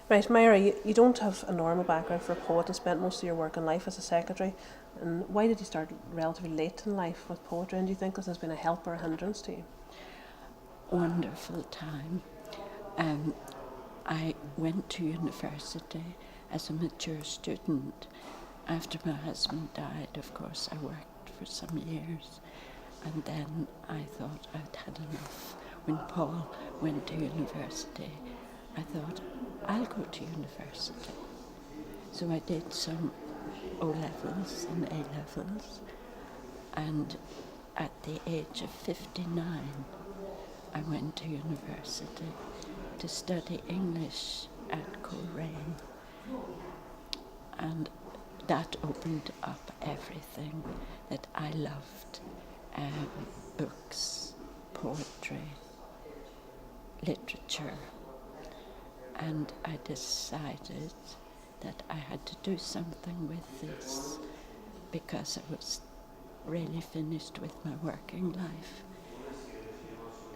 Right, Myra, you don't have a normal background for a poet and spent most of your working life as a secretary. And why did you start relatively late in life with poetry? And do you think this has been a help or a hindrance to you? Wonderful time. I went to university as a mature student. After my husband died, of course, I worked for some years. And then I thought I'd had enough. When Paul went to university, I thought, I'll go to university. So I did some O-levels and A-levels. And at the age of 59, I went to university to study English at Coleraine. And that opened up everything that I loved. Books, poetry, literature. And I decided that I had to do something with this because I was really finished with my working life.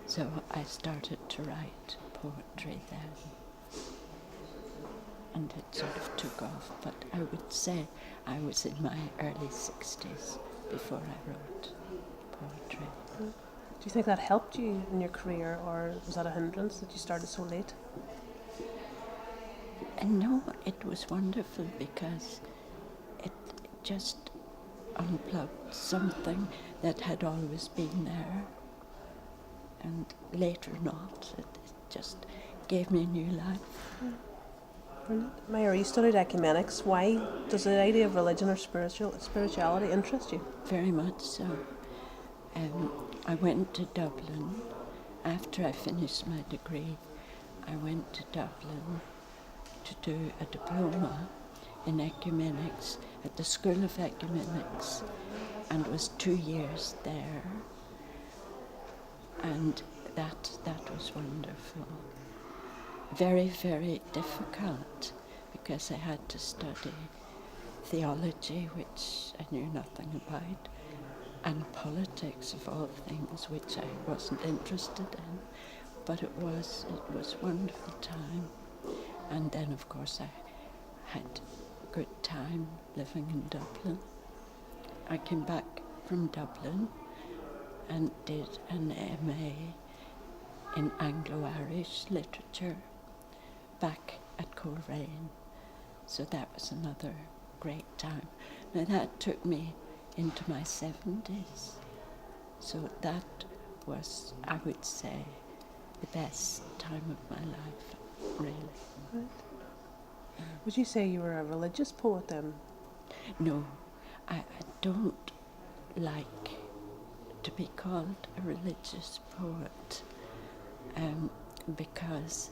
So I started to write poetry then. And it sort of took off, but I would say I was in my early 60s before I wrote poetry. Do you think that helped you in your career, or was that a hindrance that you started so late? And no, it was wonderful because it just unplugged something that had always been there, and later not. It just gave me a new life. Brilliant. Myra, you studied ecumenics. Why does the idea of religion or spirituality interest you? Very much so. I went to Dublin. After I finished my degree, I went to Dublin to do a diploma in ecumenics at the School of Ecumenics, and was 2 years there. And that was wonderful. Very, very difficult because I had to study theology, which I knew nothing about, and politics of all things, which I wasn't interested in. But it was a wonderful time. And then, of course, I had a good time living in Dublin. I came back from Dublin and did an MA in Anglo-Irish literature back at Coleraine. So that was another great time. Now that took me into my 70s. So that was, I would say, the best time of my life, really. Right. Would you say you were a religious poet then? No, I don't like to be called a religious poet because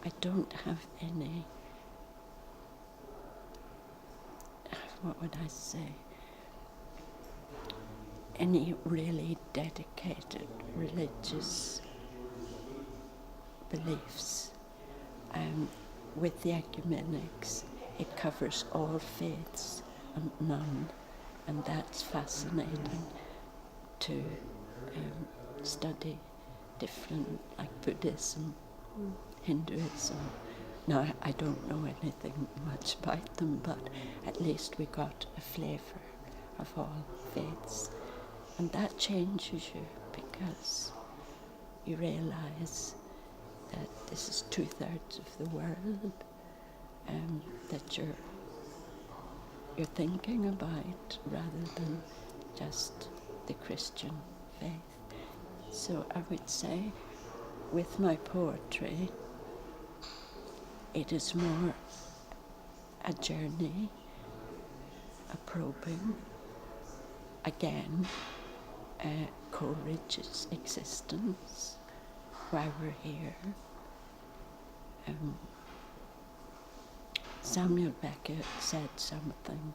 I don't have any, what would I say, any really dedicated religious beliefs. With the ecumenics, it covers all faiths and none, and that's fascinating to study different, like Buddhism, Hinduism. Now, I don't know anything much about them, but at least we got a flavour of all faiths. And that changes you because you realise that this is 2/3 of the world that you're thinking about rather than just the Christian faith. So I would say with my poetry, it is more a journey, a probing, again, Coleridge's existence, why we're here. Samuel Beckett said something.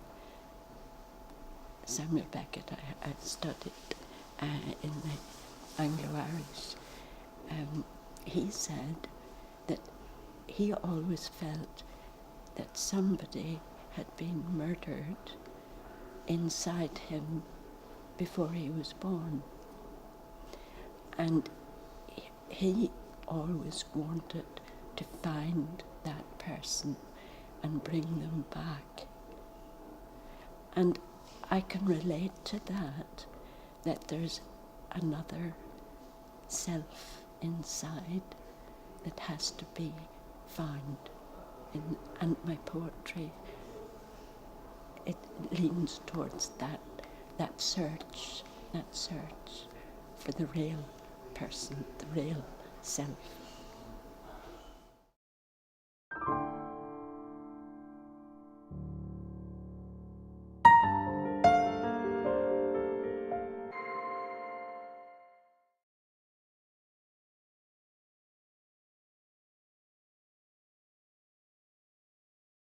Samuel Beckett, I studied in the Anglo-Irish. He said that he always felt that somebody had been murdered inside him before he was born. And he always wanted to find that person and bring them back. And I can relate to that there's another self inside that has to be found. And my poetry, it leans towards that search for the real person, the real self.